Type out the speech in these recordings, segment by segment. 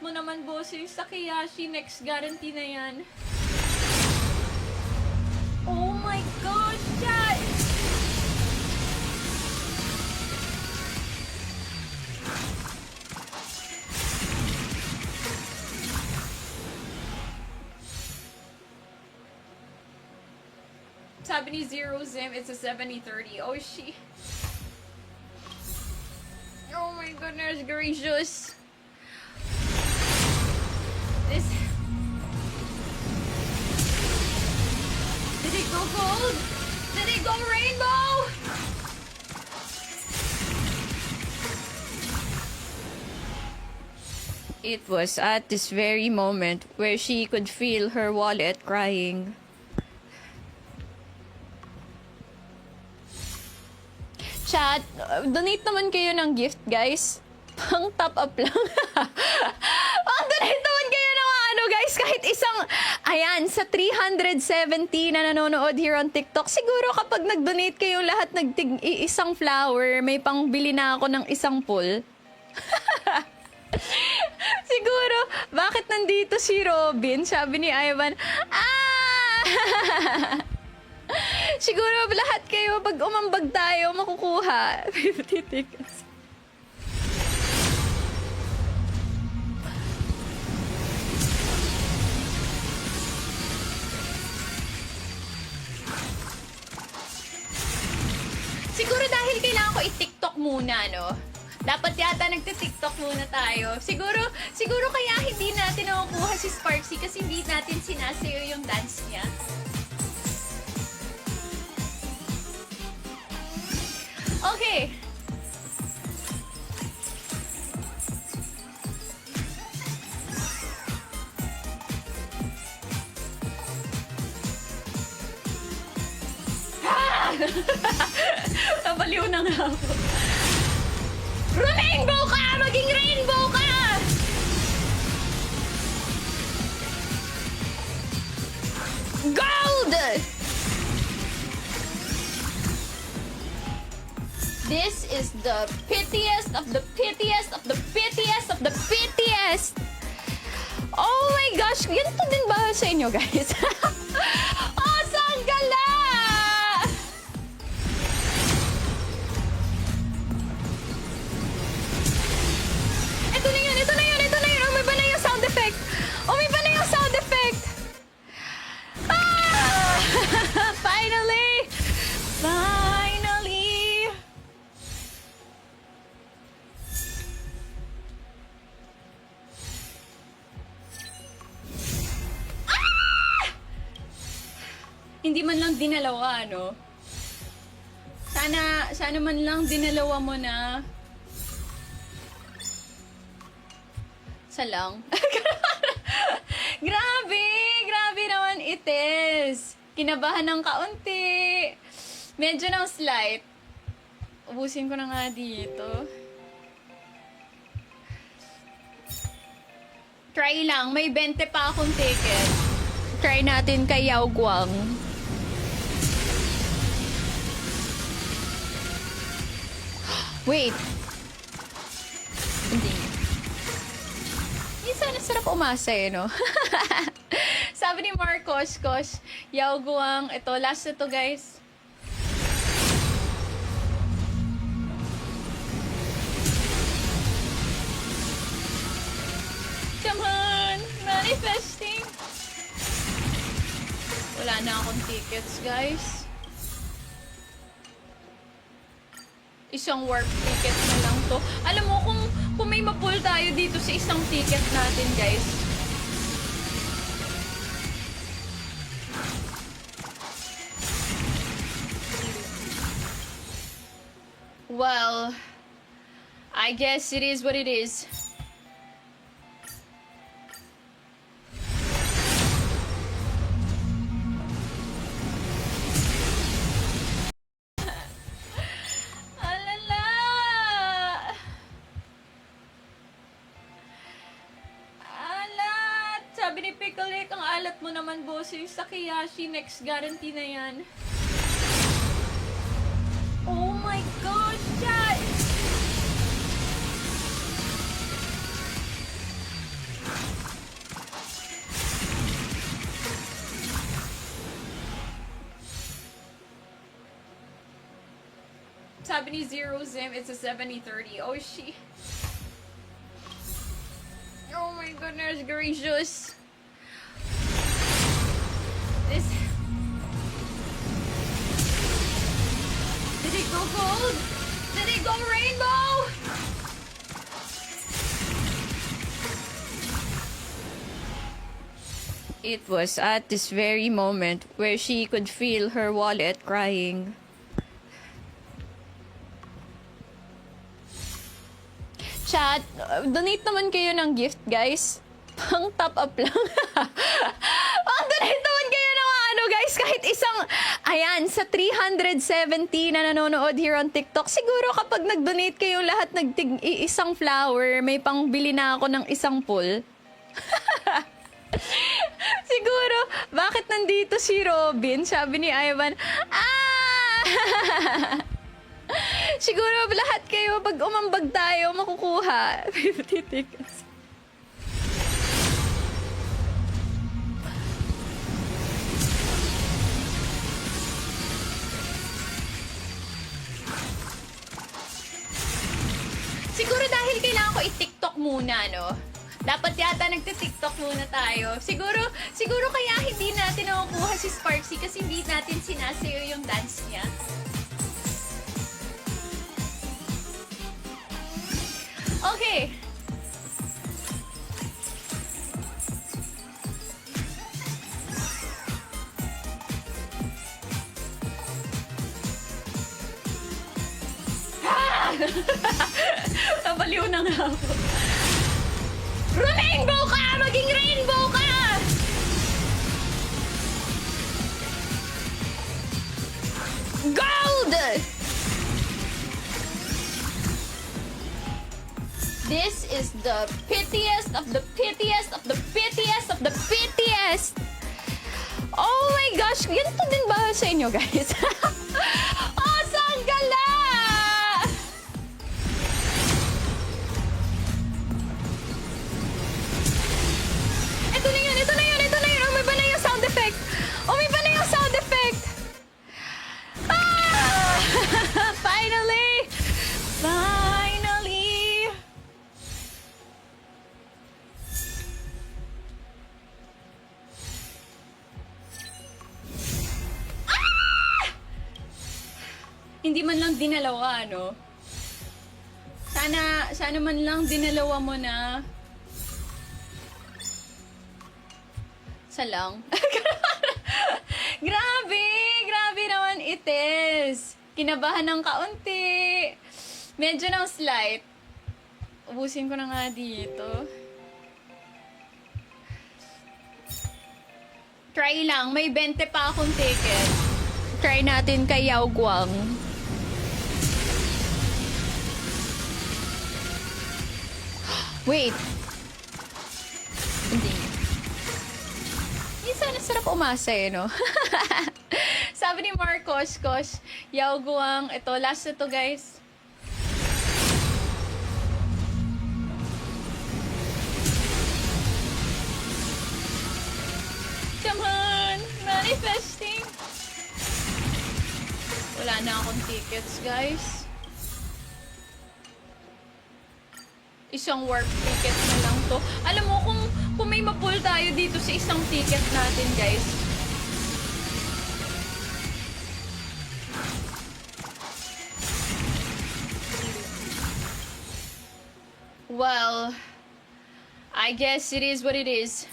mo naman, bossing. Takeyashi, next guarantee na yan. Oh my gosh, chat! Sabi ni Zero Zim, it's a 70-30. Oh, she... Oh my goodness gracious. This... Did it go gold? Did it go rainbow? It was at this very moment where she could feel her wallet crying. Chat, donate naman kayo ng gift, guys. Pang top up lang. Pang-donate naman kayo ng ano, guys, kahit isang, ayan, sa 370 na nanonood here on TikTok, siguro kapag nag-donate kayo lahat isang flower, may pangbili na ako ng isang pool. Siguro, bakit nandito si Robin? Sabi ni Ivan, siguro lahat kayo, pag umambag tayo, makukuha 50 tickets. Siguro dahil kailangan ko i-TikTok muna, no? Dapat yata nagti-TikTok muna tayo. Siguro kaya hindi natin nakukuha si Sparksy kasi hindi natin sinasayo yung dance niya. Okay. Nabaliw na nga ako. Rainbow ka! Maging rainbow ka! Gold! This is the pitiest of the pitiest of the pitiest of the pitiest! Oh my gosh! Ganito din ba sa inyo, guys? Oh, sanggala! Ito na yun! Ito na yun! Ito na yun! Oh, may ba na yung sound effect? Oh, may ba na yung sound effect? Ah! Finally! Finally! Ah! Hindi man lang dinalawa, no? Sana man lang dinalawa mo na. Sa lang. Grabe naman it is. Kinabahan ng kaunti. Medyo ng slight. Ubusin ko na nga dito. Try lang. May 20 pa akong ticket. Try natin kay Yao Guang. Wait. Hindi. Minsan, sarap umasa eh, no? Sabi ni Marcos, Yao Guang, ito, last na to, guys. Come on! Manifesting! Wala na akong tickets, guys. Isang warp ticket na lang to. Alam mo, kung may ma-pull tayo dito sa isang ticket natin, guys. Well, I guess it is what it is. Sabi ni Pickle, ang alat mo naman, bossing. Takeyashi, next guarantee na yan. Oh my gosh, chat! Sabi ni Zero Zim, it's a 70-30. Oh, she... Oh my goodness gracious. This... Did it go gold? Did it go rainbow? It was at this very moment where she could feel her wallet crying. Chat, donate naman kayo ng gift, guys. Pang top up lang. Pang donate naman kayo ng ano, guys, kahit isang, ayan, sa 370 na nanonood here on TikTok, siguro kapag nag-donate kayo lahat isang flower, may pangbili na ako ng isang pool. Siguro, bakit nandito si Robin? Sabi ni Ivan, siguro lahat kayo, pag umambag tayo, makukuha 50 tickets. Siguro dahil kailangan ko i-TikTok muna, no? Dapat yata nagti-TikTok muna tayo. Siguro kaya hindi natin nakukuha si Sparksy kasi hindi natin sinasayo yung dance niya. Okay. Nabaliw na nga ako. Rainbow ka! Maging rainbow ka! Gold! This is the pitiest of the pitiest of the pitiest of the pitiest! Oh my gosh! Ganito din ba sa inyo, guys? Oh, saan gala? Ito na yun! Ito na yun! Ito na yun! Oh, may ba na yung sound effect? Oh, may ba na yung sound effect? Ah! Finally! Finally! Ah! Hindi man lang dinalawa, no? Sana man lang dinalawa mo na. Sa lang. Grabe naman it is. Kinabahan ng kaunti. Medyo ng slight. Ubusin ko na nga dito. Try lang. May 20 pa akong ticket. Try natin kay Yao Guang. Wait. Hindi. Minsan, sarap umasa eh, no? Sabi ni Marcos, Kosh, Yao Guang, ito, last na to, guys. Come on! Manifesting! Wala na akong tickets, guys. Isang warp ticket na lang to. Alam mo, kung may ma-pull tayo dito sa isang ticket natin, guys. Well, I guess it is what it is.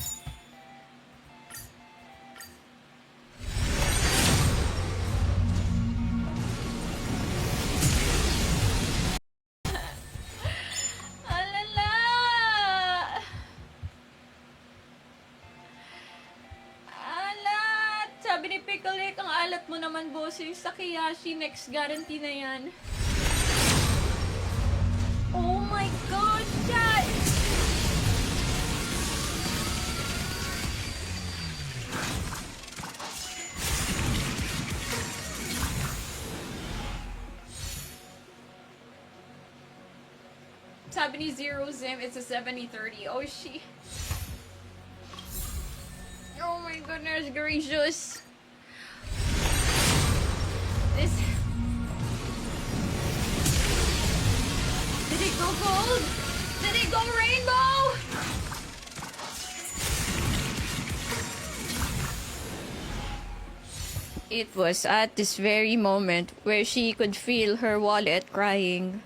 Sabi ni Pickle, ang alat mo naman, bossing. Sa Kiyashi, next guarantee na yan. Oh my gosh, chat! Sabi ni Zero Zim, it's a 70-30. Oh, she... Oh my goodness gracious. This... go gold? Did it go rainbow? It was at this very moment where she could feel her wallet crying.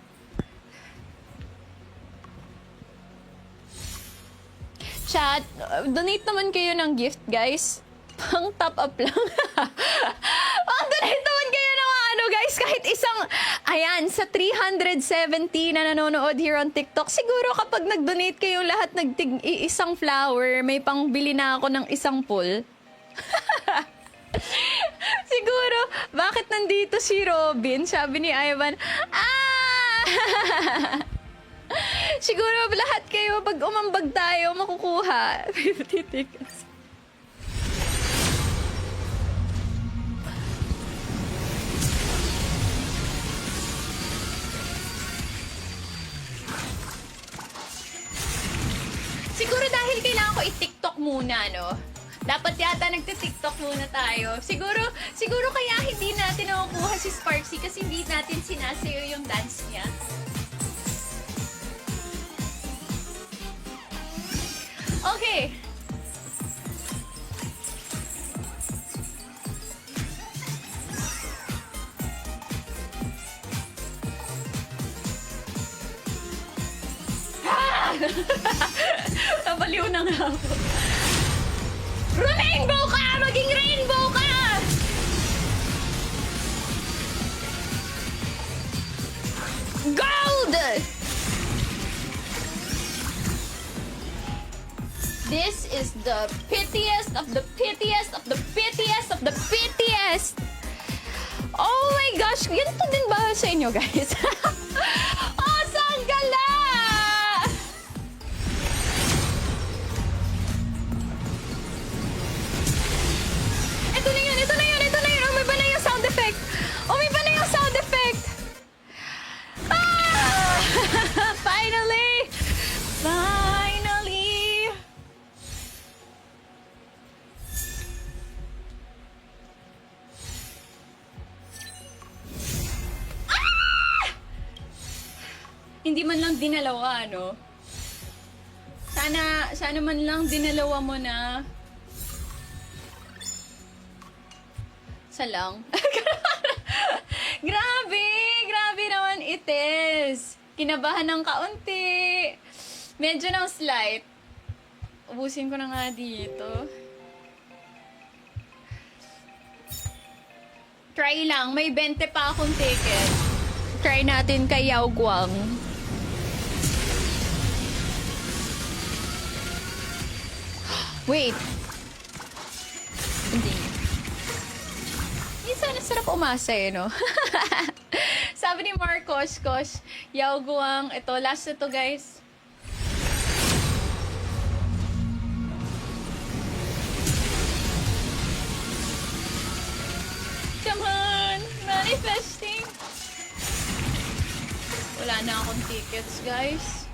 Chat, donate naman kayo ng gift, guys. Pang top up lang. Pang donate naman kayo ng ano, guys, kahit isang, ayan, sa 370 na nanonood here on TikTok, siguro kapag nag-donate kayo lahat isang flower, may pangbili na ako ng isang pool. Siguro, bakit nandito si Robin? Sabi ni Ivan, siguro lahat kayo, pag umambag tayo, makukuha 50 tickets. Siguro dahil kailangan ko i-TikTok muna, no? Dapat yata nagti-TikTok muna tayo. Siguro kaya hindi natin nakukuha si Sparksy kasi hindi natin sinasayo yung dance niya. Okay. Nabaliw na nga ako. Rainbow ka! Maging rainbow ka! Gold! This is the pitiest of the pitiest of the pitiest of the pitiest! Oh my gosh! Ganito din ba sa inyo, guys? Oh, saan gala? Ito na yun! Ito na yun! Ito na yun! Oh, may ba na yung sound effect? Oh, may ba na yung sound effect? Ah! Finally! Finally! Ah! Hindi man lang dinalawa, no? Sana man lang dinalawa mo na. Sa lang. Grabe naman it is. Kinabahan ng kaunti. Medyo ng slight. Ubusin ko na nga dito. Try lang. May 20 pa akong ticket. Try natin kay Yao Guang. Wait. Hindi. Minsan, sarap umasa eh, no? Sabi ni Marcos, Yao Guang, ito, last na to, guys. Come on! Manifesting! Wala na akong tickets, guys.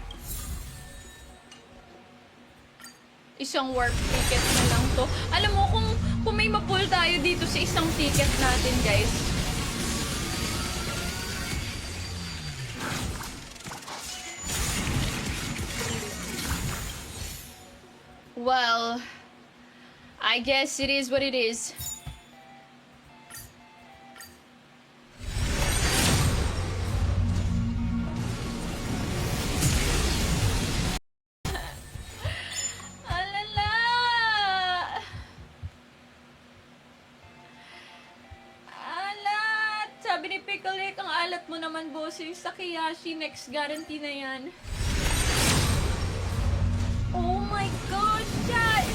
Isang warp ticket na lang to. Alam mo, kung may ma-pull tayo dito sa isang ticket natin, guys. Well, I guess it is what it is. Sabi ni Pickle, ang alat mo naman, bossing. Sa Kiyashi, next guarantee na yan. Oh my gosh, chat!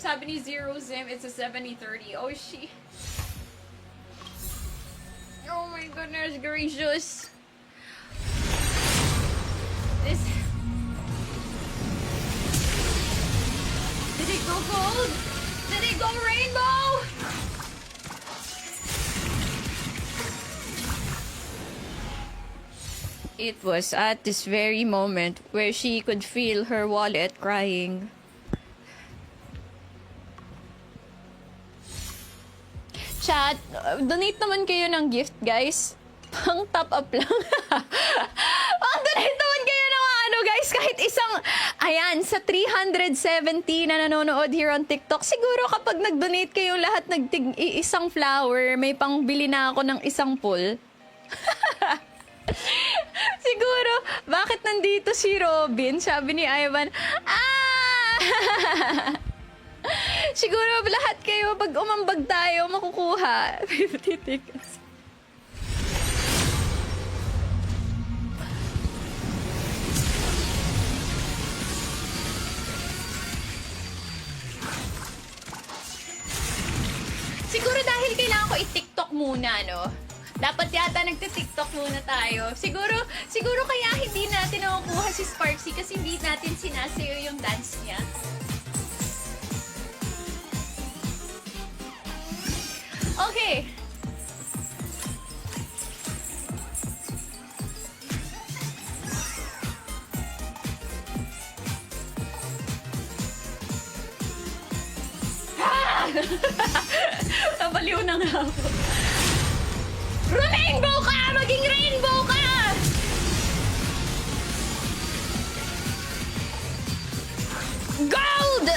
Sabi ni Zero Zim, it's a 70-30. Oh, she... Oh my goodness gracious. This... Did it go gold? Did it go rainbow? It was at this very moment where she could feel her wallet crying. Chat, donate naman kayo ng gift, guys. Pang top up lang. Pang donate naman kayo ng ano, guys, kahit isang, ayan, sa 370 na nanonood here on TikTok, siguro kapag nag-donate kayo lahat isang flower, may pangbili na ako ng isang pool. Siguro, bakit nandito si Robin? Sabi ni Ivan, siguro lahat kayo, pag umambag tayo, makukuha 50 tickets. Siguro dahil kailangan ko i-TikTok muna, no? Dapat yata nagti-TikTok muna tayo. Siguro kaya hindi natin nakukuha si Sparksy kasi hindi natin sinasayo yung dance niya. Okay. Nabaliw na nga ako. Rainbow ka! Maging rainbow ka! Gold!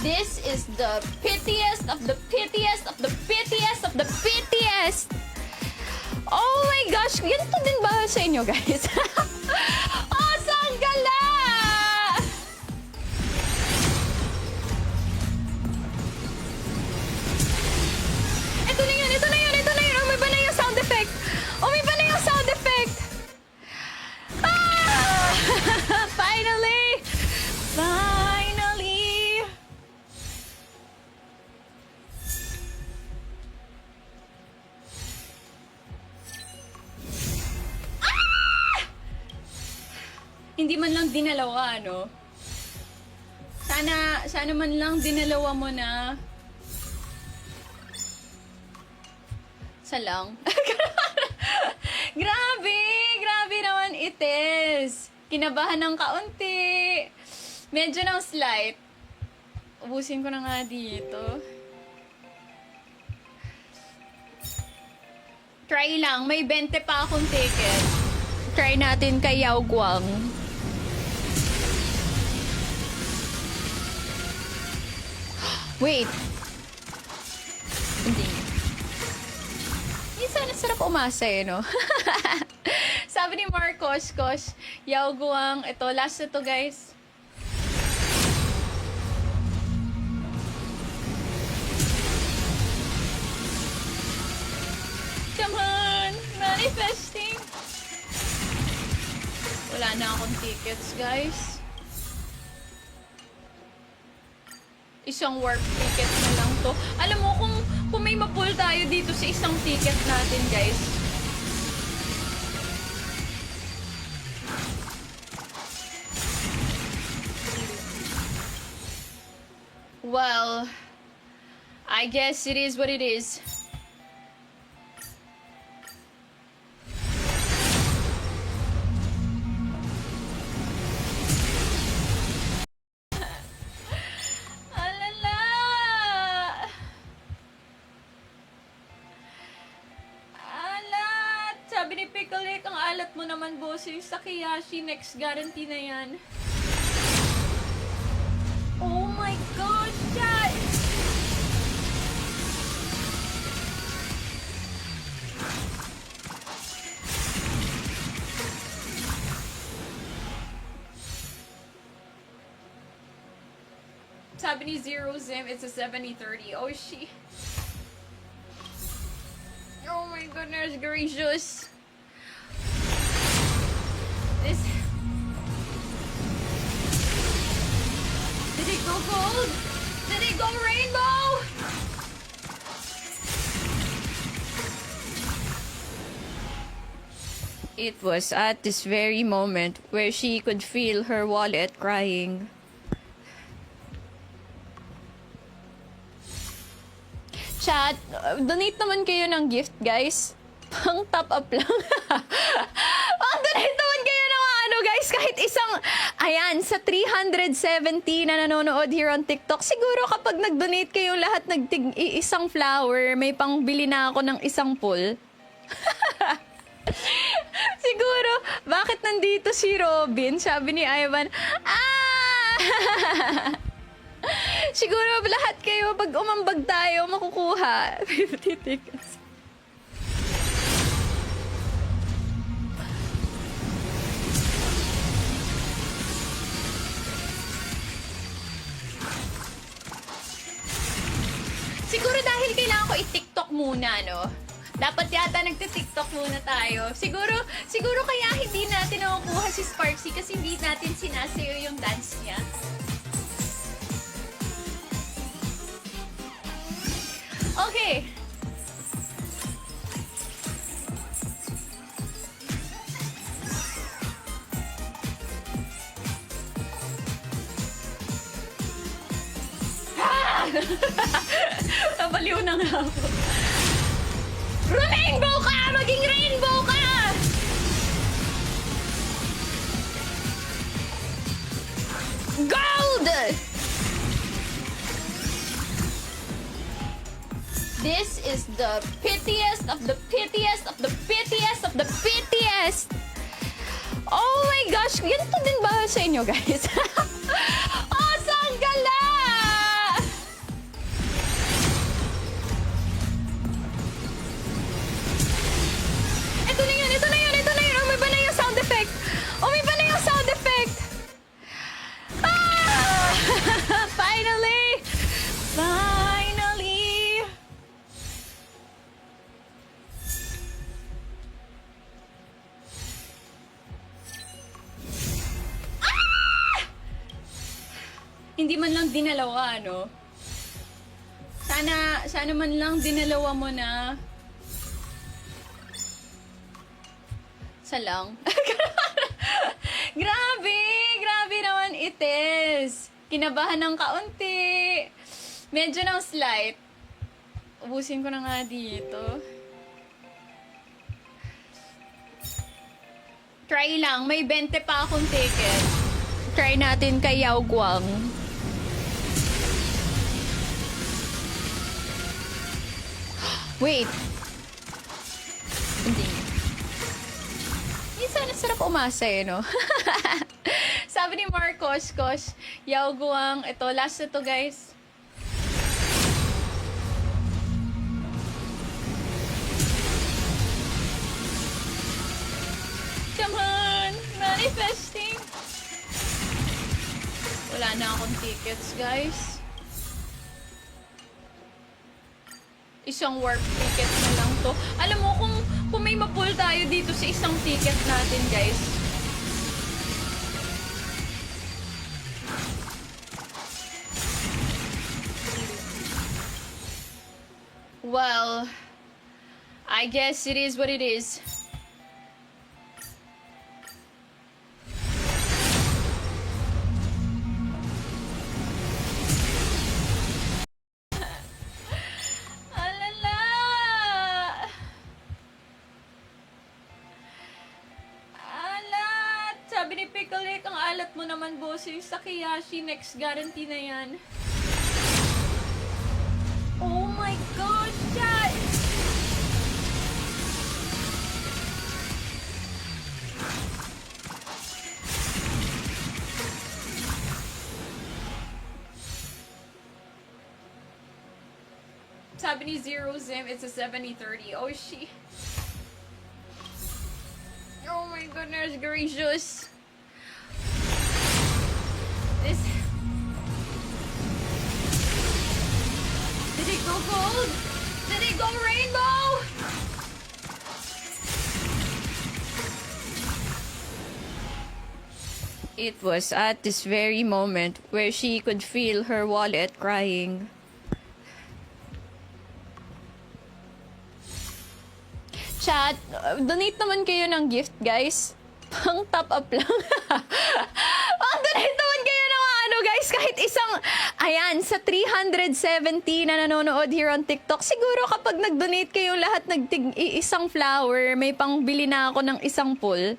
This is the pitiest of the pitiest of the pitiest of the pitiest! Oh my gosh! Ganito din ba sa inyo, guys? Oh, saan gala? Ito na yun! Oh, may ba na yung sound effect? Ah! Finally! Hindi man lang dinalawa, no? Sana man lang dinalawa mo na. Sa lang. Grabe naman it is. Kinabahan ng kaunti. Medyo ng slight. Ubusin ko na nga dito. Try lang. May 20 pa akong ticket. Try natin kay Yao Guang. Wait. Hindi. Minsan, sarap umasa eh, no? Sabi ni Marcos, Yao Guang, ito, last na to, guys. Come on! Manifesting! Wala na akong tickets, guys. Isang warp ticket na lang to. Alam mo, kung may ma-pull tayo dito sa isang ticket natin, guys. Well, I guess it is what it is. Sabi ni Pickle, ang alat mo naman, bossing. Sa Kiyashi, next guarantee na yan. Oh my gosh, chat! Sabi ni Zero Zim, it's a 70-30. Oh, she... Oh my goodness gracious. This... Did it go gold? Did it go rainbow? It was at this very moment where she could feel her wallet crying. Chat, donate naman kayo ng gift, guys. Pang top up lang. Pang donate naman kayo ng ano, guys, kahit isang, ayan, sa 370 na nanonood here on TikTok, siguro kapag nag-donate kayo lahat isang flower, may pangbili na ako ng isang pool. Siguro, bakit nandito si Robin? Sabi ni Ivan, siguro lahat kayo, pag umambag tayo, makukuha 50 tickets. Siguro dahil kailangan ko i-TikTok muna, no? Dapat yata nagti-TikTok muna tayo. Siguro kaya hindi natin nakukuha si Sparksy kasi hindi natin sinasayo yung dance niya. Okay. Nabaliw na nga ako. Rainbow ka! Maging rainbow ka! Gold! This is the pitiest of the pitiest of the pitiest of the pitiest! Oh my gosh! Ganito din ba sa inyo, guys? Oh, saan gala? Ito na yun! Umiba na yung sound effect! Ah! Finally! Hindi man lang dinalawa, no? Sana man lang dinalawa mo na. Salang. Grabe naman it is. Kinabahan ng kaunti. Medyo ng slight. Ubusin ko na nga dito. Try lang. May 20 pa akong ticket. Try natin kay Yao Guang. Wait. Hindi. Minsan, sarap umasa eh, no? Sabi ni Marcos, Yao Guang, ito, last na to, guys. Come on! Manifesting! Wala na akong tickets, guys. Isang warp ticket na lang to. Alam mo, kung may ma-pull tayo dito sa isang ticket natin, guys. Well, I guess it is what it is. Sabi ni Pickle, ang alat mo naman, bossing. Sa Kiyashi, next guarantee na yan. Oh my gosh, chat! Sabi ni Zero Zim, it's a 70-30. Oh, she... Oh my goodness gracious. This... Did it go gold? Did it go rainbow? It was at this very moment where she could feel her wallet crying. Chat, donate naman kayo ng gift, guys. Pang top up lang. Pang donate naman kayo ng ano, guys, kahit isang, ayan, sa 370 na nanonood here on TikTok, siguro kapag nag-donate kayo lahat isang flower, may pangbili na ako ng isang pool.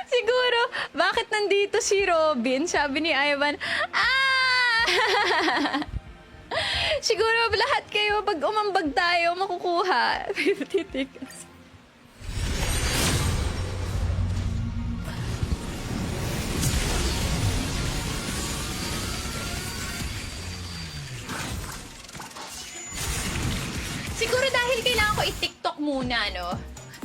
Siguro, bakit nandito si Robin? Sabi ni Ivan, siguro lahat kayo, pag umambag tayo, makukuha 50 tickets. Siguro dahil kailangan ko i-TikTok muna, no?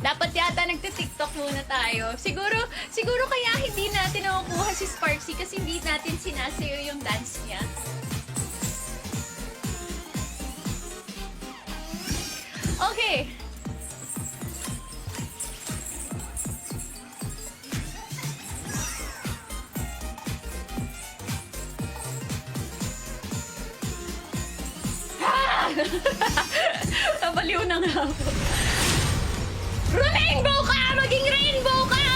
Dapat yata nagti-TikTok muna tayo. Siguro kaya hindi natin nakukuha si Sparksy kasi hindi natin sinasayo yung dance niya. Okay. Nabaliw na nga ako. Rainbow ka! Maging rainbow ka!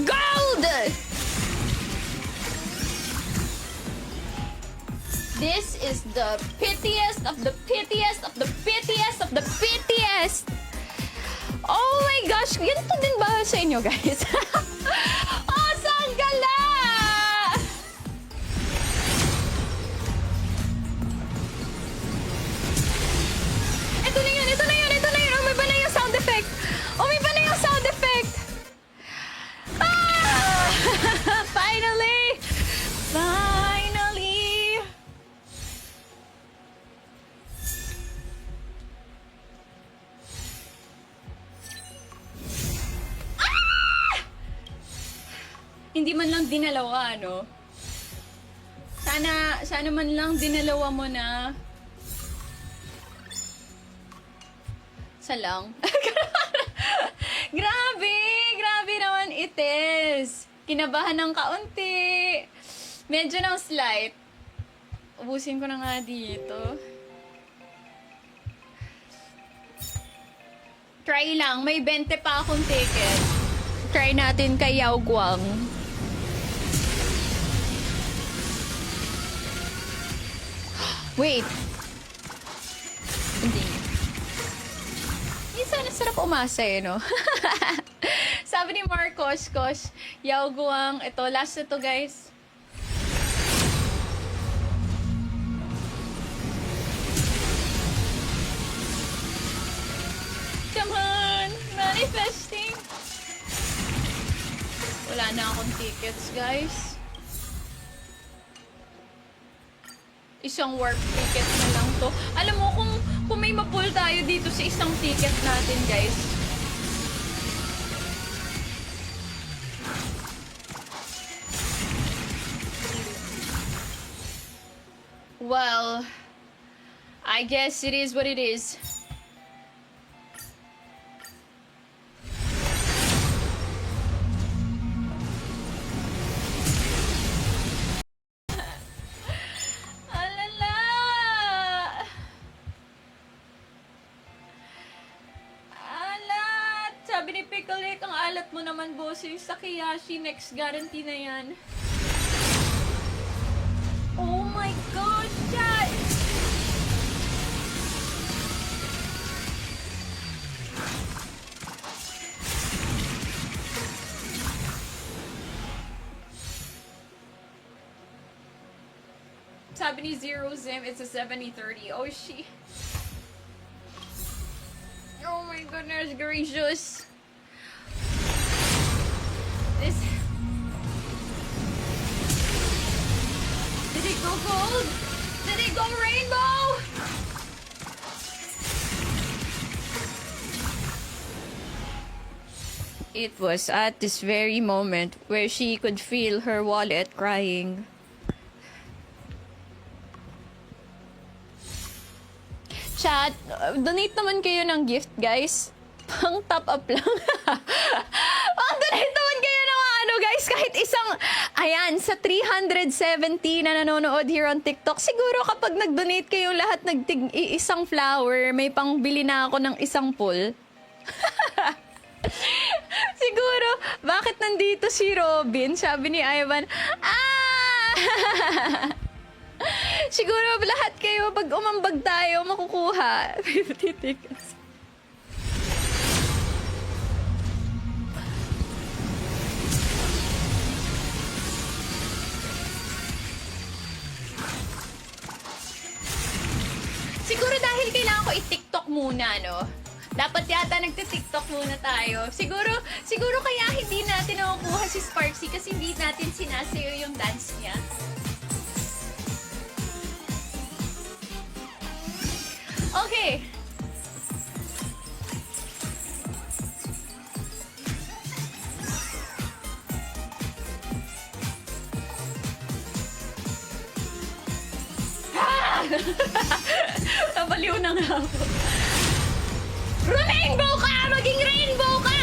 Gold! This is the pitiest of the pitiest of the pitiest of the pitiest! Oh my gosh! Ganito din ba sa inyo, guys? Oh, sanggala! Ito na yun! Umay ba na yung sound effect? Ah! Finally! Hindi man lang dinalawa, no? Sana man lang dinalawa mo na. Sa lang. Grabe naman it is. Kinabahan ng kaunti. Medyo ng slight. Ubusin ko na nga dito. Try lang. May 20 pa akong ticket. Try natin kay Yao Guang. Wait. Hindi. Minsan, sarap umasa eh, no? Sabi ni Marcos, Yao Guang, ito, last na to, guys. Come on! Manifesting! Wala na akong tickets, guys. Isang warp ticket na lang to. Alam mo, kung may ma-pull tayo dito sa isang ticket natin, guys. Well, I guess it is what it is. Sabi ni Pickle, ang alat mo naman, bossing. Sa Kiyashi, next guarantee na yan. Oh my gosh, chat! Sabi ni Zero Zim, it's a 70-30. Oh, she... Oh my goodness gracious. This... Did it go gold? Did it go rainbow? It was at this very moment where she could feel her wallet crying. Chat, donate naman kayo ng gift, guys. Pang top up lang. Pang-donate naman kayo ng ano, guys, kahit isang, ayan, sa 370 na nanonood here on TikTok, siguro kapag nag-donate kayo lahat isang flower, may pangbili na ako ng isang pool. Siguro, bakit nandito si Robin? Sabi ni Ivan, ah! Siguro lahat kayo, pag umambag tayo, makukuha. 50 tickets. Siguro dahil kailangan ko i-TikTok muna, no? Dapat yata nagti-TikTok muna tayo. Siguro kaya hindi natin nakukuha si Sparksy kasi hindi natin sinasayo yung dance niya. Okay. Nabaliw na nga ako. Rainbow ka! Maging rainbow ka!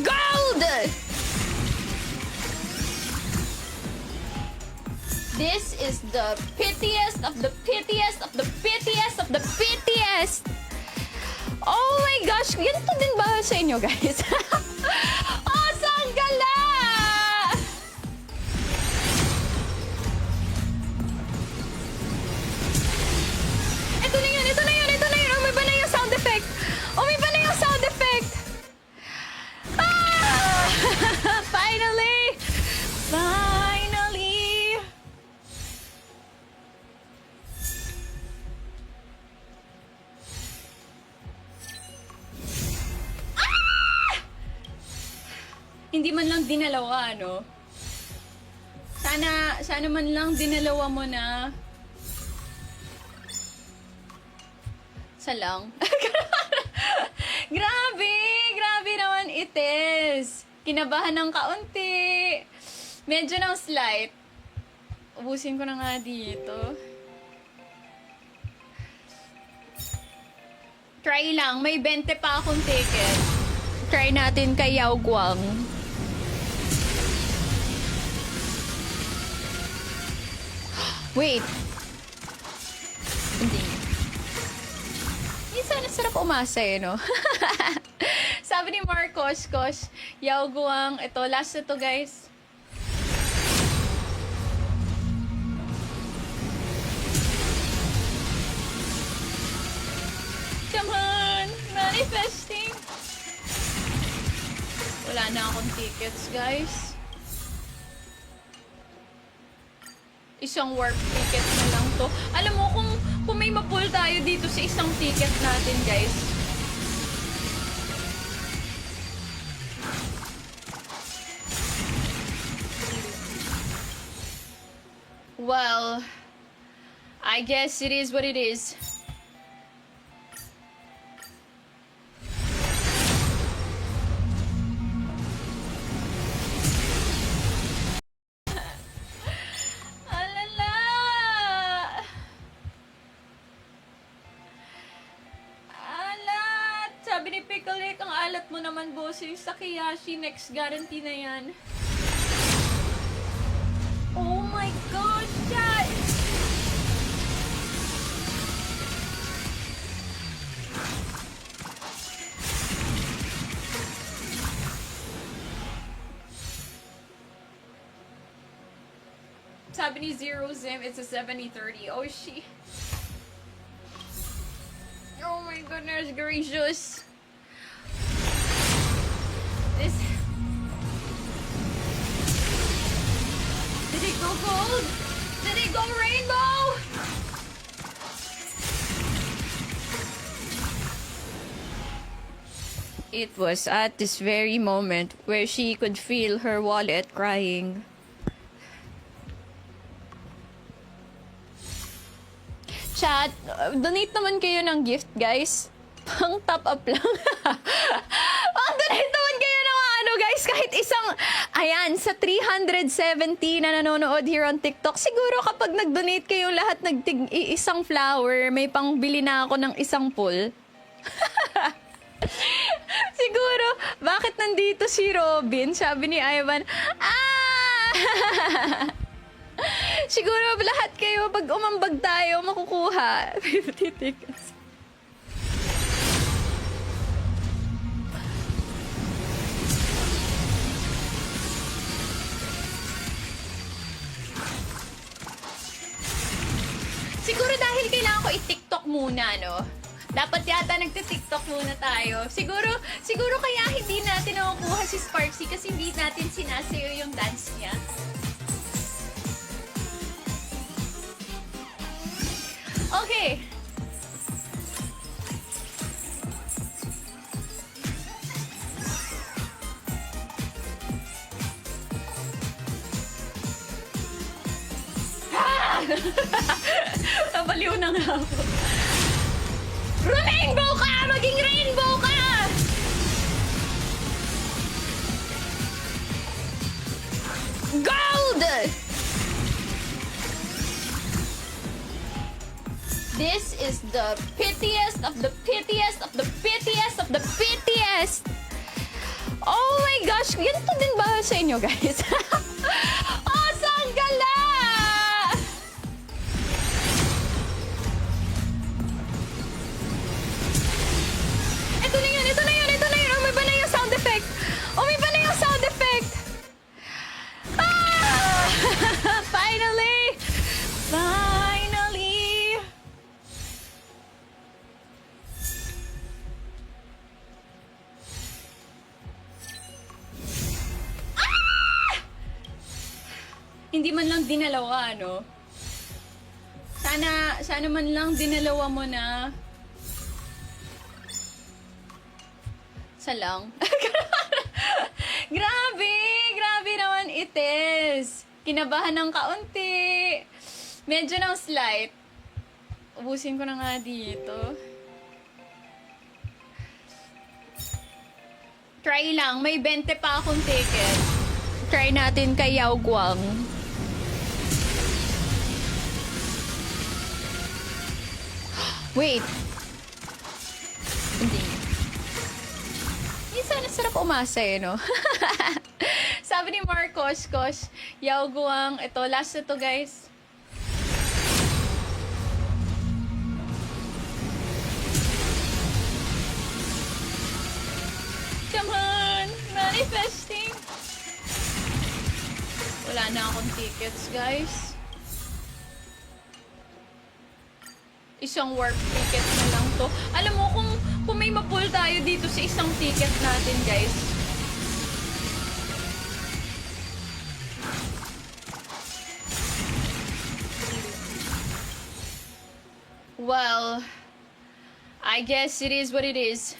Gold! This is the pitiest of the pitiest of the pitiest of the pitiest! Oh my gosh! Ganito din ba sa inyo, guys? Oh, saan gala? Ito na yun! Ito na yun! Ito na yun! Umiba na yung sound effect! Umiba na yung sound effect! Ah! Finally! Finally! Ah! Hindi man lang dinalawa, no? Sana man lang dinalawa mo na. Sa lang. Grabe naman it is. Kinabahan ng kaunti. Medyo ng slight. Ubusin ko na nga dito. Try lang. May 20 pa akong ticket. Try natin kay Yao Guang. Wait. Hindi. Minsan, sarap umasa eh, no? Sabi ni Marcos, Kosh, Yao Guang, ito, last na to, guys. Come on! Manifesting! Wala na akong tickets, guys. Isang warp ticket na lang to. Alam mo, kung may ma-pull tayo dito sa isang ticket natin, guys. Well, I guess it is what it is. Sabi ni Pickle, ang alat mo naman, bossing. Sa Kiyashi, next guarantee na yan. Oh my gosh, chat! Sabi ni Zero Zim, it's a 70-30. Oh, she... Oh my goodness gracious. This... Did it go gold? Did it go rainbow? It was at this very moment where she could feel her wallet crying. Chat, donate naman kayo ng gift, guys. Pang top up lang. Pang-donate naman kayo ng ano, guys, kahit isang, ayan, sa 370 na nanonood here on TikTok, siguro kapag nag-donate kayo lahat isang flower, may pangbili na ako ng isang pool. Siguro, bakit nandito si Robin? Sabi ni Ivan, ah! Siguro lahat kayo, pag umambag tayo, makukuha. 50 tickets. muna, no? Dapat yata nagti-TikTok muna tayo. Siguro kaya hindi natin nakukuha si Sparksy kasi hindi natin sinasayo yung dance niya. Okay. Nabaliw na nga ako. Rainbow ka! Maging rainbow ka! Gold! This is the pitiest of the pitiest of the pitiest of the pitiest! Oh my gosh! Ganito din ba sa inyo, guys? Oh, saan gala? Ito na yun! Ito na yun! Ito na yun! Oh, may ba na yung sound effect? Oh, may ba na yung sound effect? Ah! Finally! Finally! Ah! Hindi man lang dinalawa, no? Sana man lang dinalawa mo na. Isa lang. Grabe naman it is. Kinabahan ng kaunti. Medyo ng slight. Ubusin ko na nga dito. Try lang. May 20 pa akong ticket. Try natin kay Yao Guang. Wait. Hindi. Minsan, sarap umasa eh, no? Sabi ni Marcos, Yao Guang, ito, last na to, guys. Come on! Manifesting! Wala na akong tickets, guys. Isang warp ticket na lang to. Alam mo, kung may ma-pull tayo dito sa isang ticket natin, guys. Well, I guess it is what it is.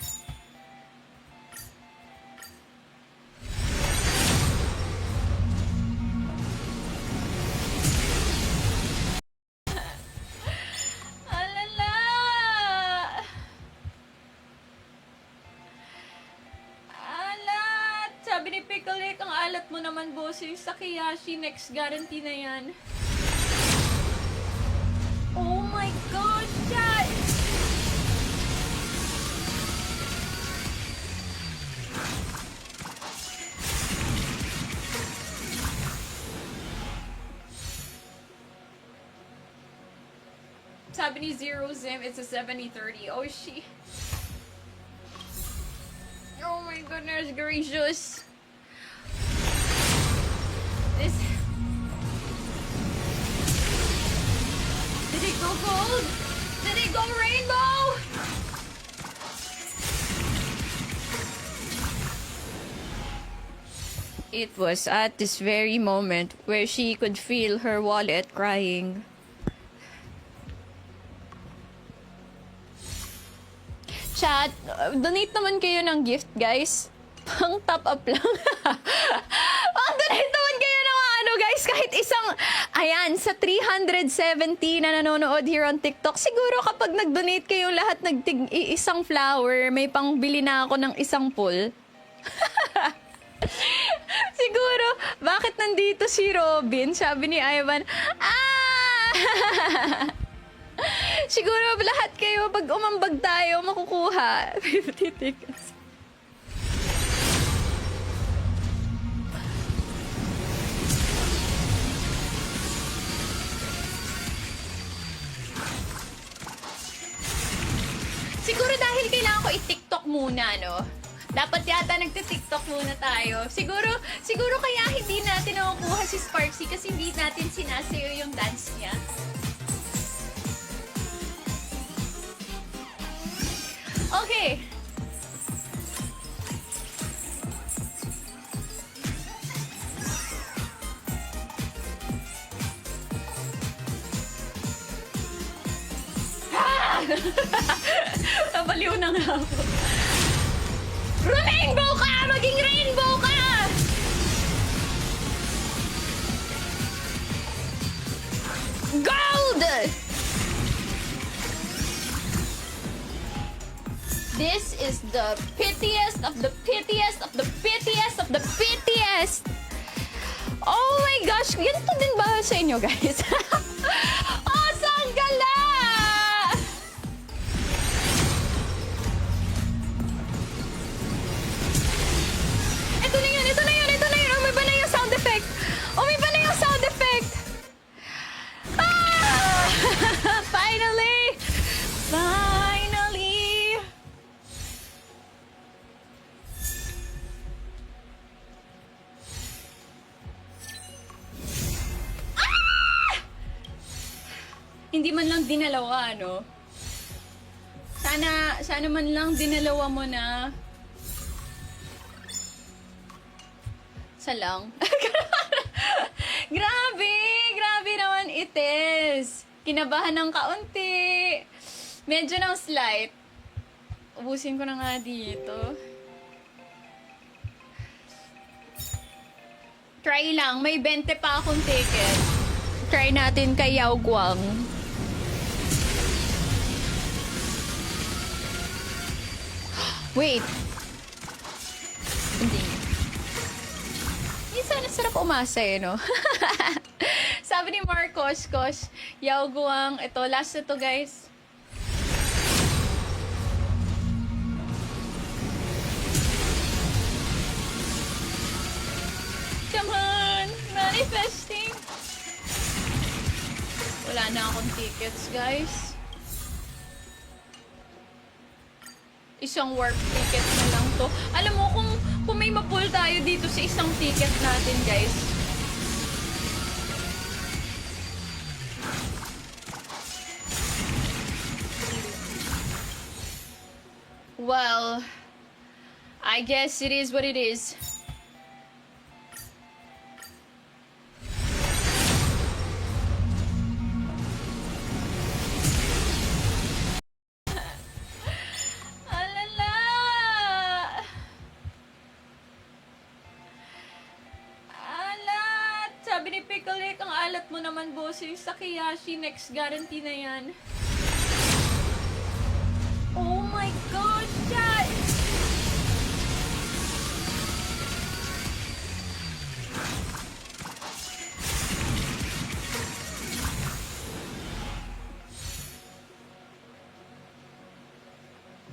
Sabi ni Pickle, ang alat mo naman, bossing. Sa Kiyashi, next guarantee na yan. Oh my God, chat! Sabi ni Zero Zim, it's a 70-30. Oh, she... Oh my goodness gracious. This... Did it go gold? Did it go rainbow? It was at this very moment where she could feel her wallet crying. Chat, donate naman kayo ng gift, guys. Pang top up lang. Pang-donate naman kayo ng ano, guys, kahit isang, ayan, sa 370 na nanonood here on TikTok, siguro kapag nag-donate kayo lahat isang flower, may pangbili na ako ng isang pool. Siguro, bakit nandito si Robin? Sabi ni Ivan, siguro lahat kayo, pag umambag tayo, makukuha 50 tickets. Siguro dahil kailangan ko i-TikTok muna, no? Dapat yata nagti-TikTok muna tayo. Siguro kaya hindi natin nakukuha si Sparksy kasi hindi natin sinasayo yung dance niya. Okay. Nabaliw na nga ako. Rainbow ka! Maging rainbow ka! Gold! This is the pitiest of the pitiest of the pitiest of the pitiest! Oh my gosh! Ganito din ba sa inyo, guys? Oh, saan gala? Ito na yun! Ito na yun! Ito na yun! Oh, may ba na yung sound effect? Oh, may ba na yung sound effect? Ah! Finally! Finally! Ah! Hindi man lang dinalawa, no? Sana man lang dinalawa mo na. Sa lang. Grabe naman it is. Kinabahan ng kaunti. Medyo ng slight. Ubusin ko na nga dito. Try lang. May 20 pa akong ticket. Try natin kay Yao Guang. Wait. Hindi. Minsan, sarap umasa eh, no? Sabi ni Marcos, Kosh, Yao Guang, ito, last na to, guys. Come on! Manifesting! Wala na akong tickets, guys. Isang warp ticket na lang to. Alam mo, kung may ma-pull tayo dito sa isang ticket natin, guys. Well, I guess it is what it is. Sabi ni Pickle, ang alat mo naman, bossing. Sa Kiyashi, next guarantee na yan. Oh my gosh, chat!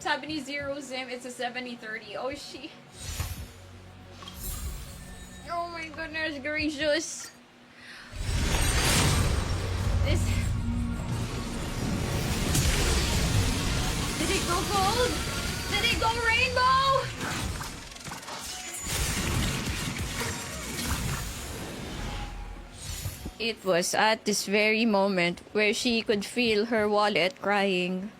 Sabi ni Zero Zim, it's a 70-30. Oh, she... Oh my goodness gracious. This... Did it go gold? Did it go rainbow? It was at this very moment where she could feel her wallet crying.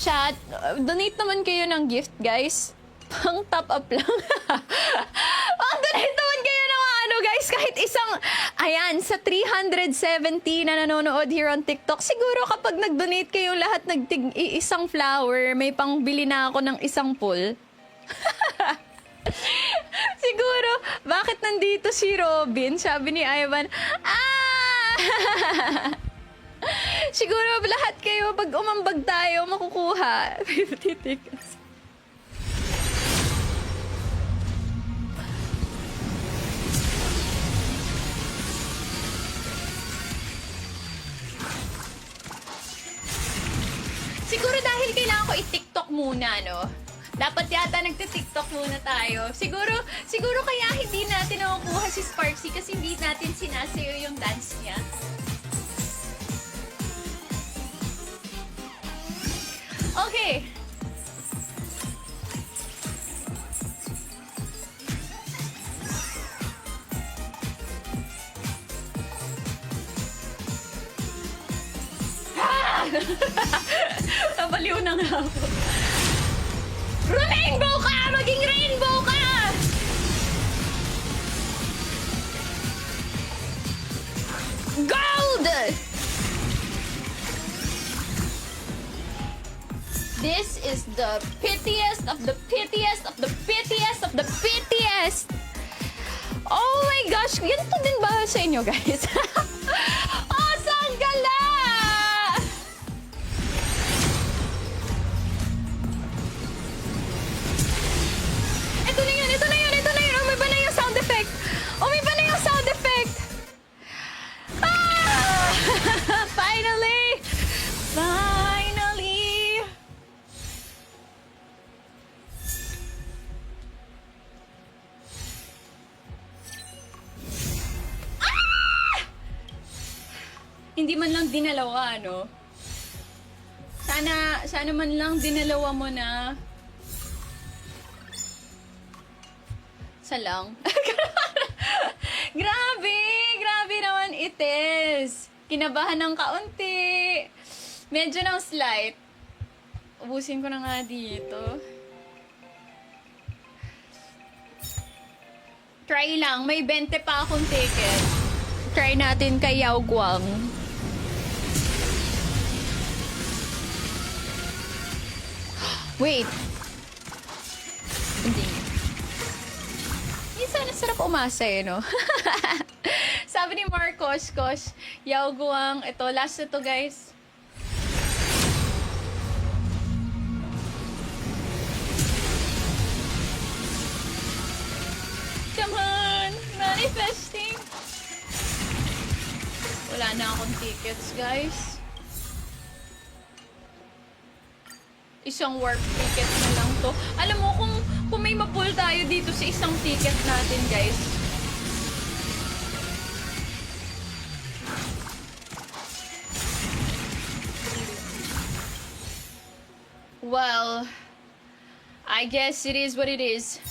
Chat, donate naman kayo ng gift, guys. Pang top up lang. Pang-donate naman kayo ng ano, guys, kahit isang, ayan, sa 370 na nanonood here on TikTok, siguro kapag nag-donate kayo lahat isang flower, may pangbili na ako ng isang pool. Siguro, bakit nandito si Robin? Sabi ni Ivan, siguro lahat kayo, pag umambag tayo, makukuha 50 tickets. Siguro dahil kailangan ko i-TikTok muna, no? Dapat yata nagti-TikTok muna tayo. Siguro kaya hindi natin nakukuha si Sparksy kasi hindi natin sinasayo yung dance niya. Okay. Nabaliw na nga ako. Rainbow ka! Maging rainbow ka! Gold! This is the pitiest of the pitiest of the pitiest of the pitiest! Oh my gosh! Ganito din ba sa inyo, guys? Oh, saan gala? Ito na yun! Ito na yun! Ito na yun! Oh, may ba na yung sound effect? Oh, may ba na yung sound effect? Ah! Finally! Finally! Ah! Hindi man lang dinalawa, no? Sana man lang dinalawa mo na. Sa lang. Grabe naman it is. Kinabahan ng kaunti. Medyo ng slight. Ubusin ko na nga dito. Try lang. May 20 pa akong ticket. Try natin kay Yao Guang. Wait. Hindi. Minsan, sarap umasa eh, no? Sabi ni Marcos, Kosh, Yao Guang, ito, last na to, guys. Come on! Manifesting! Wala na akong tickets, guys. Isang warp ticket na lang to. Alam mo, kung may ma-pull tayo dito sa isang ticket natin, guys. Well, I guess it is what it is.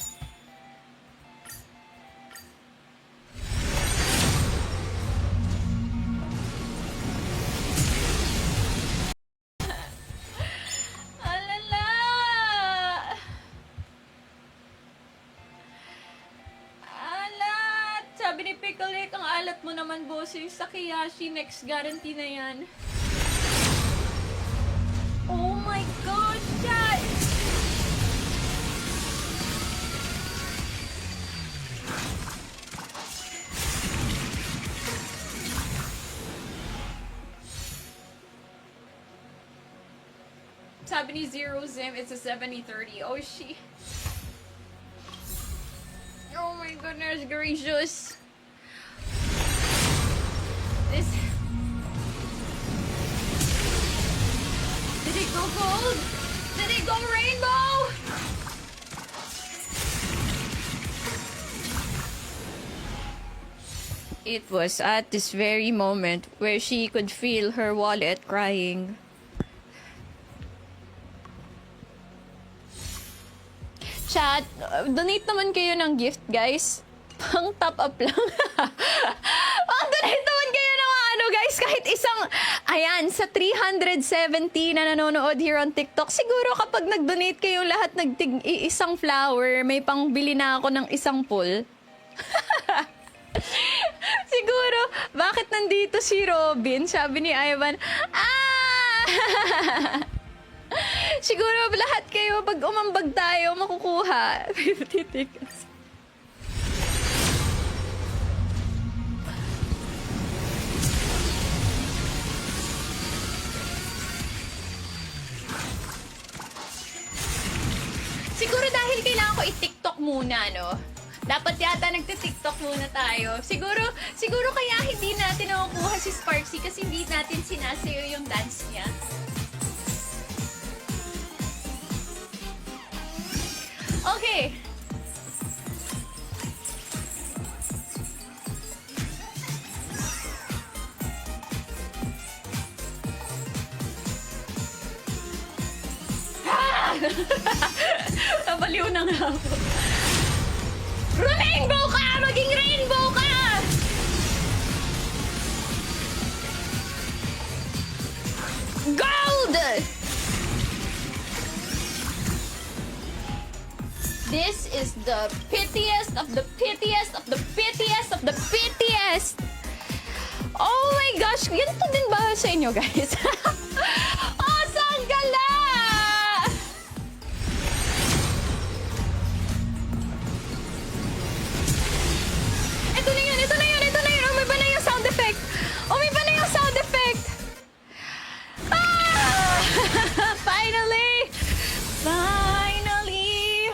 Sabi ni Pickle, ang alat mo naman, bossing. Sa Kiyashi, next guarantee na yan. Oh my gosh, chat! Sabi ni Zero Zim, it's a 70-30. Oh, she... Oh my goodness gracious. This... Did it go gold? Did it go rainbow? It was at this very moment where she could feel her wallet crying. Chat, donate naman kayo ng gift, guys. Pang top up lang. Pang donate naman kayo ng ano, guys, kahit isang, ayan, sa 370 na nanonood here on TikTok, siguro kapag nag-donate kayo lahat isang flower, may pangbili na ako ng isang pool. Siguro, bakit nandito si Robin? Sabi ni Ivan, siguro lahat kayo, pag umambag tayo, makukuha 50 tickets. Siguro dahil kailangan ko i-TikTok muna, no? Dapat yata nagti-TikTok muna tayo. Siguro kaya hindi natin nakukuha si Sparksy kasi hindi natin sinasayo yung dance niya. Okay. Nabaliw na nga ako. Rainbow ka! Maging rainbow ka! Gold! This is the pitiest of the pitiest of the pitiest of the pitiest! Oh my gosh! Ganito din ba sa inyo, guys? Oh, saan gala? Ito na yun! Ito na yun! Ito na yun! Umiba na yung sound effect! Umiba na yung sound effect! Ah! Finally! Finally!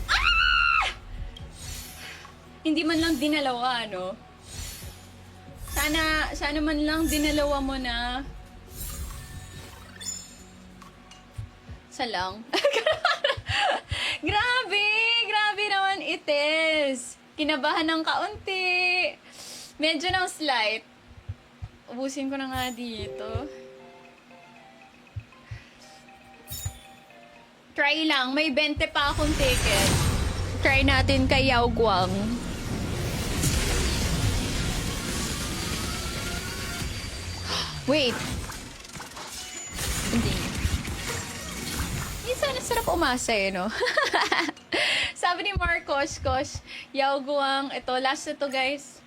Ah! Hindi man lang dinalawa, no? Sana man lang dinalawa mo na. Sa lang. Grabe naman it is. Kinabahan ng kaunti. Medyo ng slight. Ubusin ko na nga dito. Try lang. May 20 pa akong ticket. Try natin kay Yao Guang. Wait. Hindi. Minsan, sarap umasa eh, no? Sabi ni Marcos, Kosh, Yao Guang, ito, last na to, guys.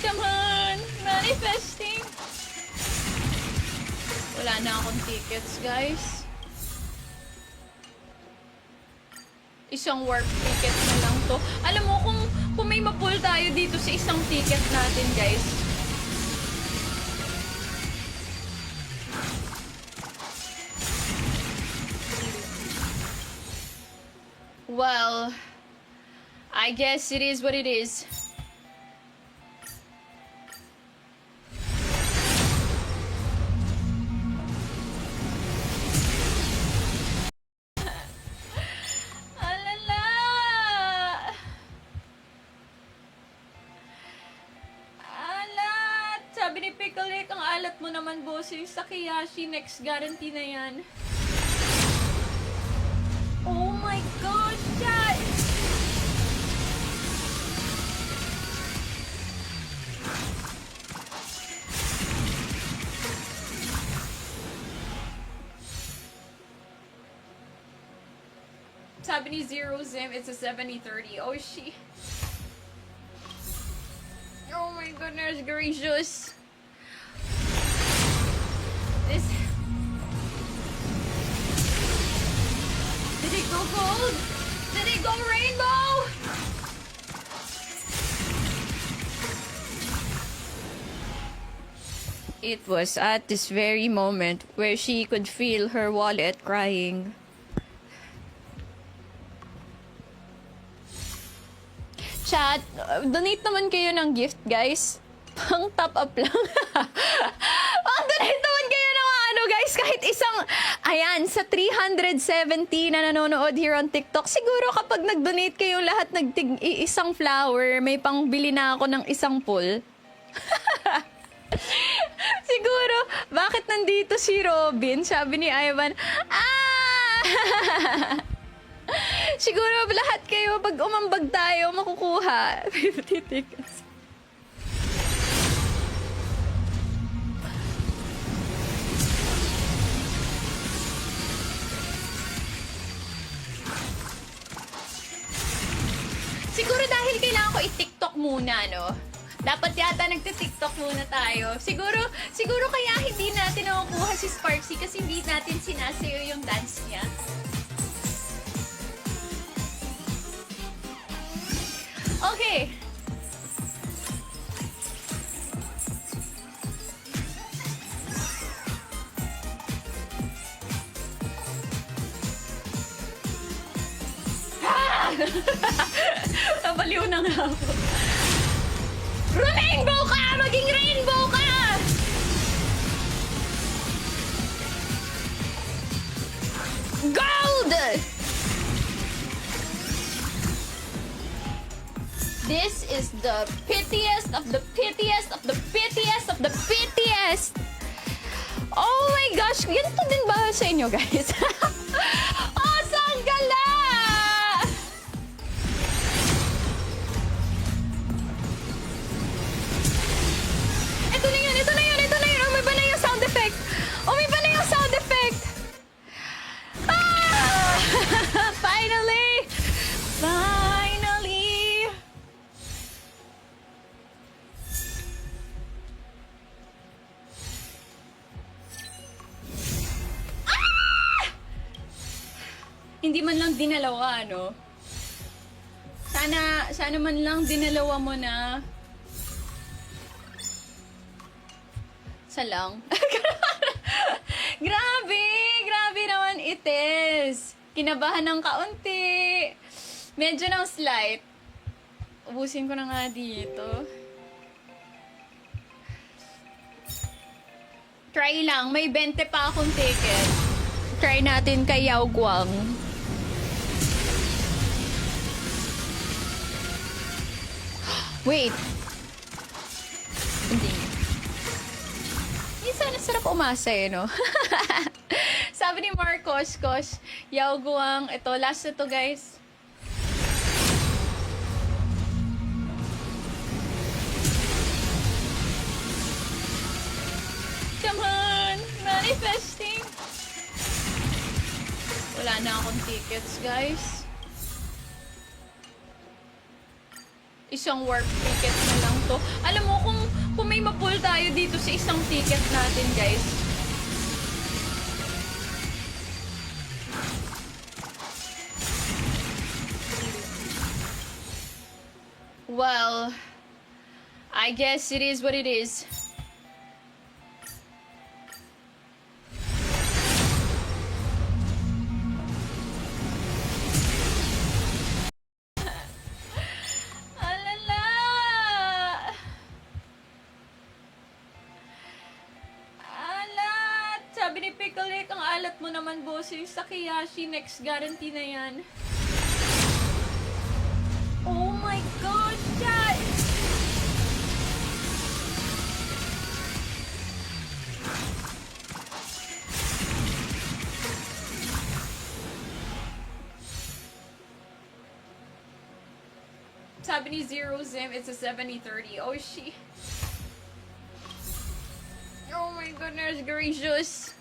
Come on! Manifesting! Wala na akong tickets, guys. Isang warp ticket na lang to. Alam mo, kung may ma-pull tayo dito sa isang ticket natin, guys. Well, I guess it is what it is. Sabi ni Pickle Rick, ang alat mo naman, bossing. Sa Kiyashi, next guarantee na yan. Oh my gosh, chat! Sabi ni Zero Zim, it's a 70-30. Oh, she... Oh my goodness gracious. This... Did it go gold? Did it go rainbow? It was at this very moment where she could feel her wallet crying. Chat, donate naman kayo ng gift, guys. Pang top up lang. Pang-donate naman kayo ng ano, guys. Kahit isang, ayan, sa 370 na nanonood here on TikTok, siguro kapag nag-donate kayo lahat isang flower, may pangbili na ako ng isang pool. Siguro, bakit nandito si Robin? Sabi ni Ivan, siguro lahat kayo, pag umambag tayo, makukuha 50 tickets. Siguro dahil kailangan ko i-TikTok muna, no? Dapat yata nagti-TikTok muna tayo. Siguro kaya hindi natin nakukuha si Sparksy kasi hindi natin sinasayo yung dance niya. Okay. Nabaliw na nga ako. Rainbow ka! Maging rainbow ka! Gold! This is the pitiest of the pitiest of the pitiest of the pitiest! Oh my gosh! Ganito din ba sa inyo, guys? Oh, saan gala? Ito na yun, ito na yun, ito na yun. Umiba na yung sound effect. Umiba na yung sound effect. Ah! Finally! Finally! Ah! Hindi man lang dinalawa, no? Sana man lang dinalawa mo na. Sa lang. Grabe naman it is. Kinabahan ng kaunti. Medyo ng slight. Ubusin ko na nga dito. Try lang. May 20 pa akong ticket. Try natin kay Yao Guang. Wait. Hindi. Minsan, sarap umasa eh, no? Sabi ni Marcos, Kosh, Yao Guang, ito, last na to, guys. Come on! Manifesting! Wala na akong tickets, guys. Isang warp ticket na lang to. Alam mo, kung may ma-pull tayo dito sa isang ticket natin, guys. Well, I guess it is what it is. Sabi ni Pickle Rick, ang alat mo naman, bossing. Sa Kiyashi, next guarantee na yan. Oh my God, chat! Sabi ni Zero Zim, it's a 70-30. Oh, she... Oh my goodness gracious.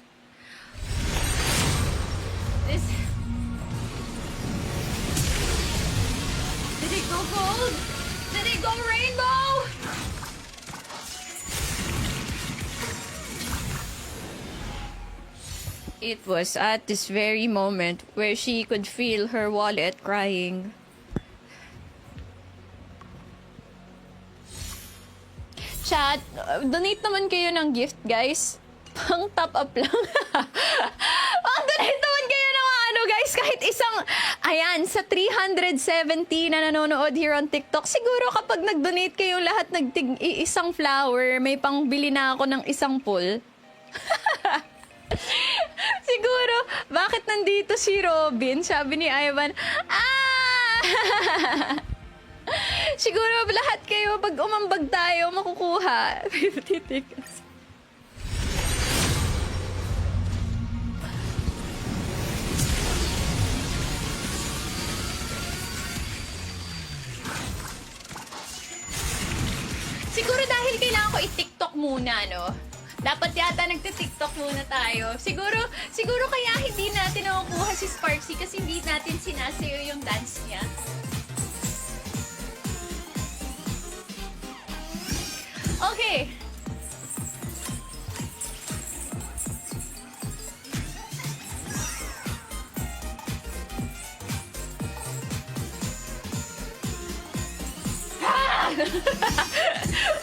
This... Did it go gold? Did it go rainbow? It was at this very moment where she could feel her wallet crying. Chat, donate naman kayo ng gift, guys. Pang top up lang. Pang-donate naman kayo ng ano, guys. Kahit isang, ayan, sa 370 na nanonood here on TikTok, siguro kapag nag-donate kayo lahat isang flower, may pangbili na ako ng isang pool. Siguro, bakit nandito si Robin? Sabi ni Ivan, siguro lahat kayo, pag umambag tayo, makukuha 50 tickets. Siguro dahil kailangan ko i-TikTok muna, no? Dapat yata nagti-TikTok muna tayo. Siguro kaya hindi natin nakukuha si Sparksy kasi hindi natin sinasayo yung dance niya. Okay.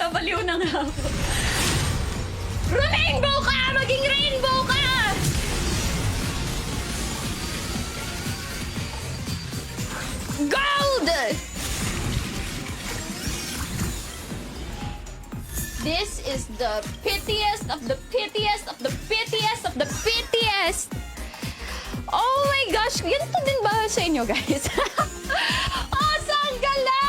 Nabaliw na nga ako. Rainbow ka! Maging rainbow ka! Gold! This is the pitiest of the pitiest of the pitiest of the pitiest! Oh my gosh! Ganito din ba sa inyo, guys? Oh, saan gala?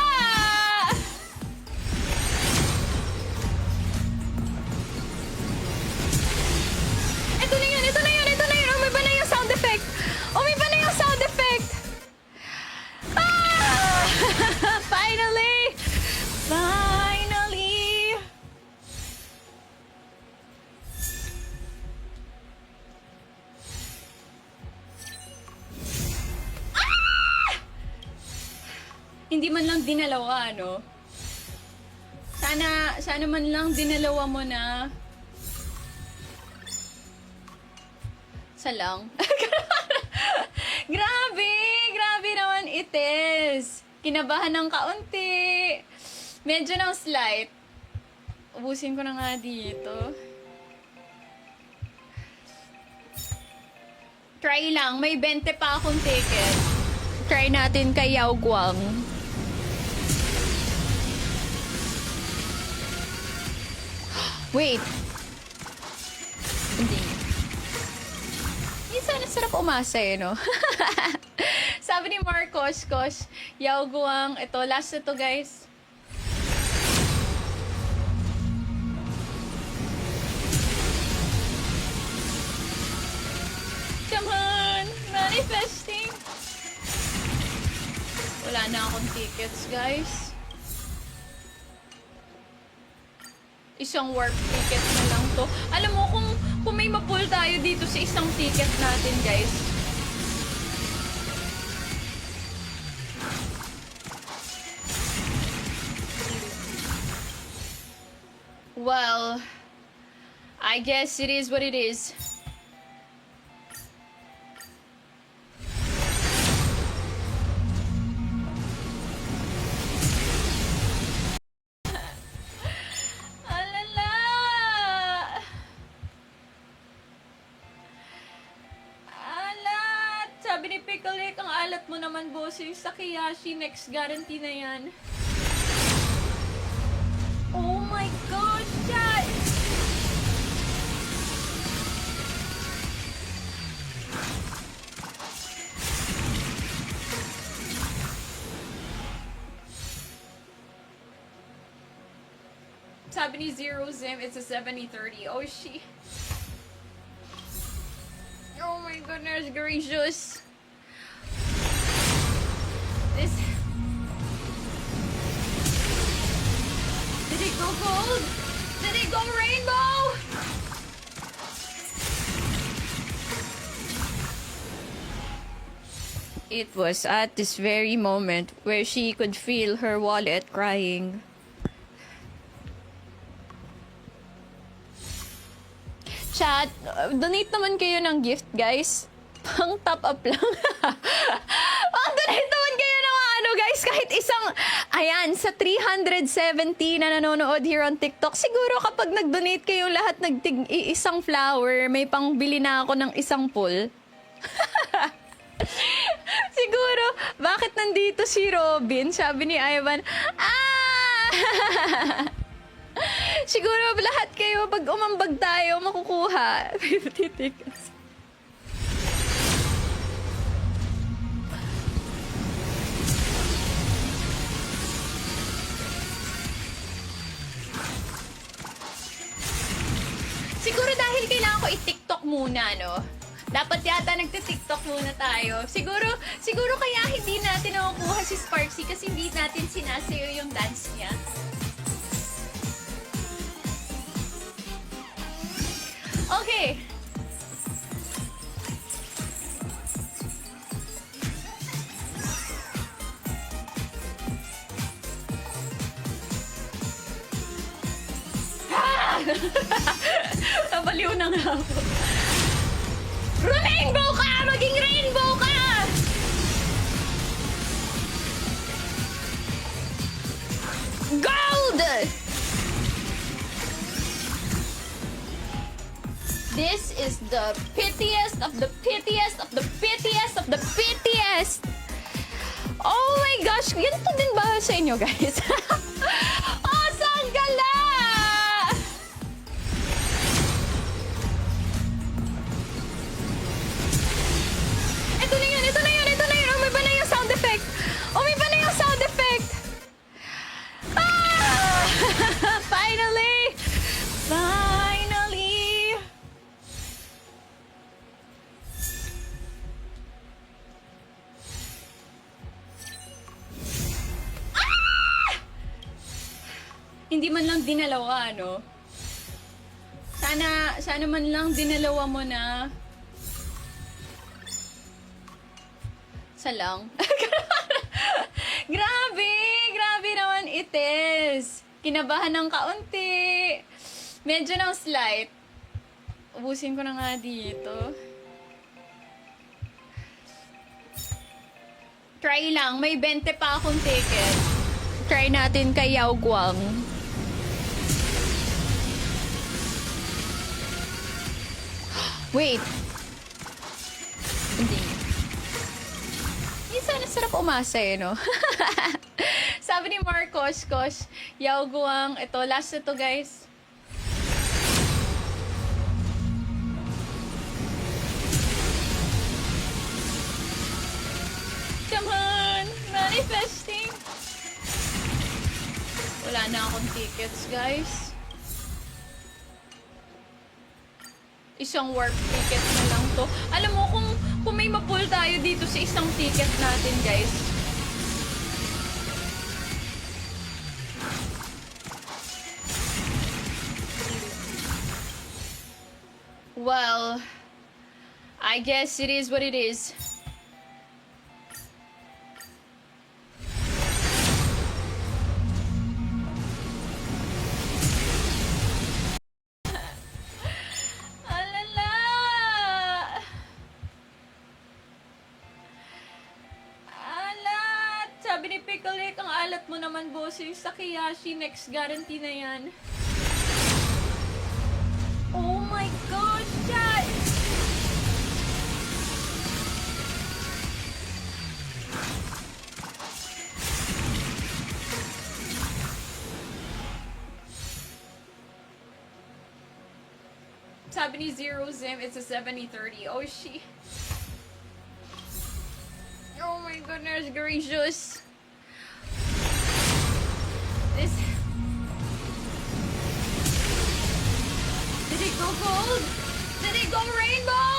Hindi man lang dinalawa, no? Sana man lang dinalawa mo na. Isa lang. Grabe naman it is. Kinabahan ng kaunti. Medyo ng slight. Ubusin ko na nga dito. Try lang. May 20 pa akong ticket. Try natin kay Yao Guang. Wait. Hindi. Minsan, sarap umasa eh, no? Sabi ni Marcos, Kosh, Yao Guang, ito, last na to, guys. Come on! Manifesting! Wala na akong tickets, guys. Isang warp ticket na lang to. Alam mo, kung may ma-pull tayo dito sa isang ticket natin, guys. Well, I guess it is what it is. Sabi ni Pickle, ang alat mo naman, bossing. Sa Kiyashi, next guarantee na yan. Oh my gosh, chat! Sabi ni Zero Zim, it's a 70-30. Oh, she... Oh my goodness gracious. This... Did it go gold? Did it go rainbow? It was at this very moment where she could feel her wallet crying. Chat, donate naman kayo ng gift, guys. Pang top up lang. Pang donate naman kayo ng ano, guys. Kahit isang, ayan, sa 370 na nanonood here on TikTok, siguro kapag nag-donate kayo lahat isang flower, may pangbili na ako ng isang pool. Siguro, bakit nandito si Robin? Sabi ni Ivan, siguro lahat kayo, pag umambag tayo, makukuha 50 tickets. Siguro dahil kailangan ko i-TikTok muna, no? Dapat yata nagti-TikTok muna tayo. Siguro kaya hindi natin nakukuha si Sparksy kasi hindi natin sinasayo yung dance niya. Okay. Nabaliw na nga ako. Rainbow ka! Maging rainbow ka! Gold! This is the pitiest of the pitiest of the pitiest of the pitiest! Oh my gosh! Ganito din ba sa inyo, guys? Oh, saan gala? Ito na yun! Ito na yun! Ito na yun! Oh, may ba na yung sound effect? Oh, may ba na yung sound effect? Ah! Finally! Finally! Ah! Hindi man lang dinalawa, no? Sana man lang dinalawa mo na. Isa lang. Grabe! Kinabahan ng kaunti. Medyo ng slight. Ubusin ko na nga dito. Try lang. May 20 pa akong ticket. Try natin kay Yao Guang. Wait. Hindi. Minsan, sarap umasa eh, no? Sabi ni Marcos, Kosh, Yao Guang. Ito, last na to, guys. Come on! Manifesting! Wala na akong tickets, guys. Isang warp ticket na lang to. Alam mo, kung may ma-pull tayo dito sa isang ticket natin, guys. Well, I guess it is what it is. Sabi ni Pickle, ang alat mo naman, bossing. Sa Kiyashi, next guarantee na yan. Oh my gosh, chat! Sabi ni Zero Zim, it's a 70-30. Oh, she... Oh my goodness gracious. This... Did it go gold? Did it go rainbow?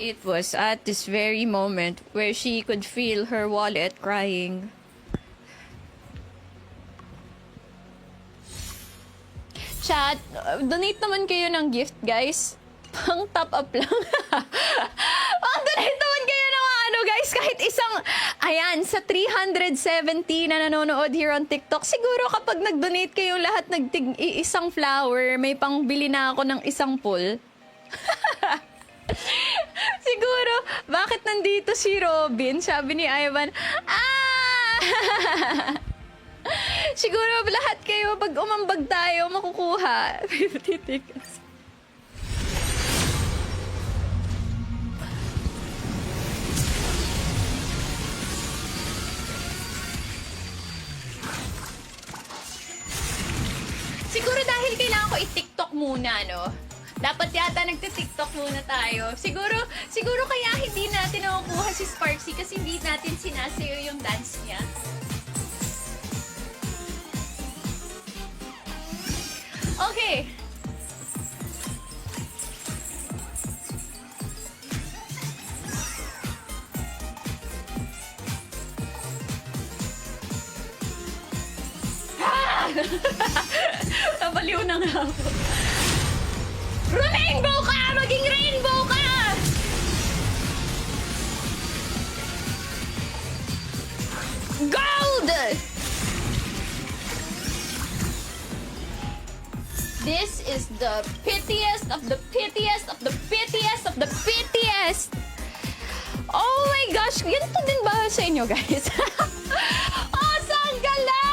It was at this very moment where she could feel her wallet crying. Chat, donate naman kayo ng gift, guys. Pang top up lang. Pang donate naman kayo ng ano, guys. Kahit isang, ayan, sa 370 na nanonood here on TikTok, siguro kapag nag-donate kayo lahat isang flower, may pangbili na ako ng isang pool. Siguro, bakit nandito si Robin? Sabi ni Ivan, siguro lahat kayo, pag umambag tayo, makukuha 50 tickets. Siguro dahil kailangan ko i-TikTok muna, no? Dapat yata nagti-TikTok muna tayo. Siguro kaya hindi natin nakukuha si Sparksy kasi hindi natin sinasayo yung dance niya. Okay. Nabaliw na nga ako. Rainbow ka! Maging rainbow ka! Gold! This is the pitiest of the pitiest of the pitiest of the pitiest! Oh my gosh! Ganito din ba sa inyo, guys? Oh, saan gala?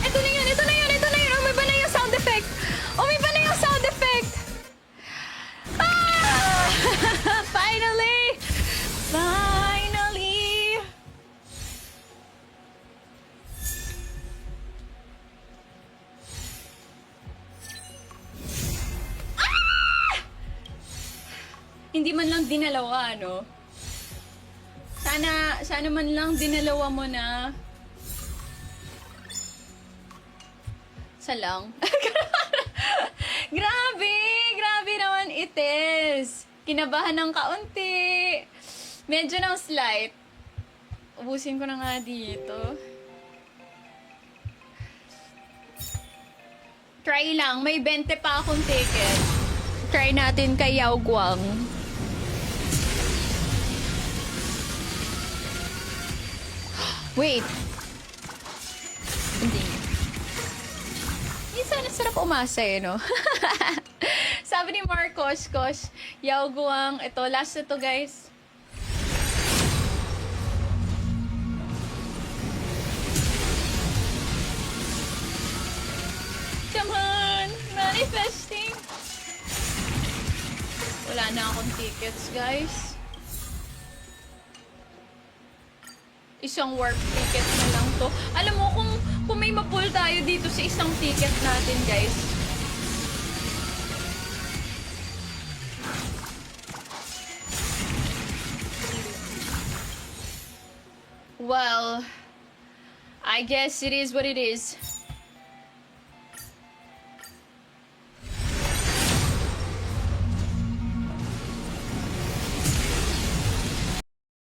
Ito na yun! Ito na yun! Ito na yun! Oh, may ba na yung sound effect? Oh, may ba na yung sound effect? Ah! Finally! Finally! Ah! Hindi man lang dinalawa, no? Sana man lang dinalawa mo na. Sa lang. Grabe naman it is. Kinabahan ng kaunti. Medyo ng slight. Ubusin ko na nga dito. Try lang. May 20 pa akong ticket. Try natin kay Yao Guang. Wait. Hindi. Minsan, sarap umasa eh, no? Sabi ni Marcos, Kosh, Yao Guang, ito, last na to, guys. Come on! Manifesting! Wala na akong tickets, guys. Isang warp ticket na lang to. Alam mo, kung may ma-pull tayo dito sa isang ticket natin, guys. Well, I guess it is what it is.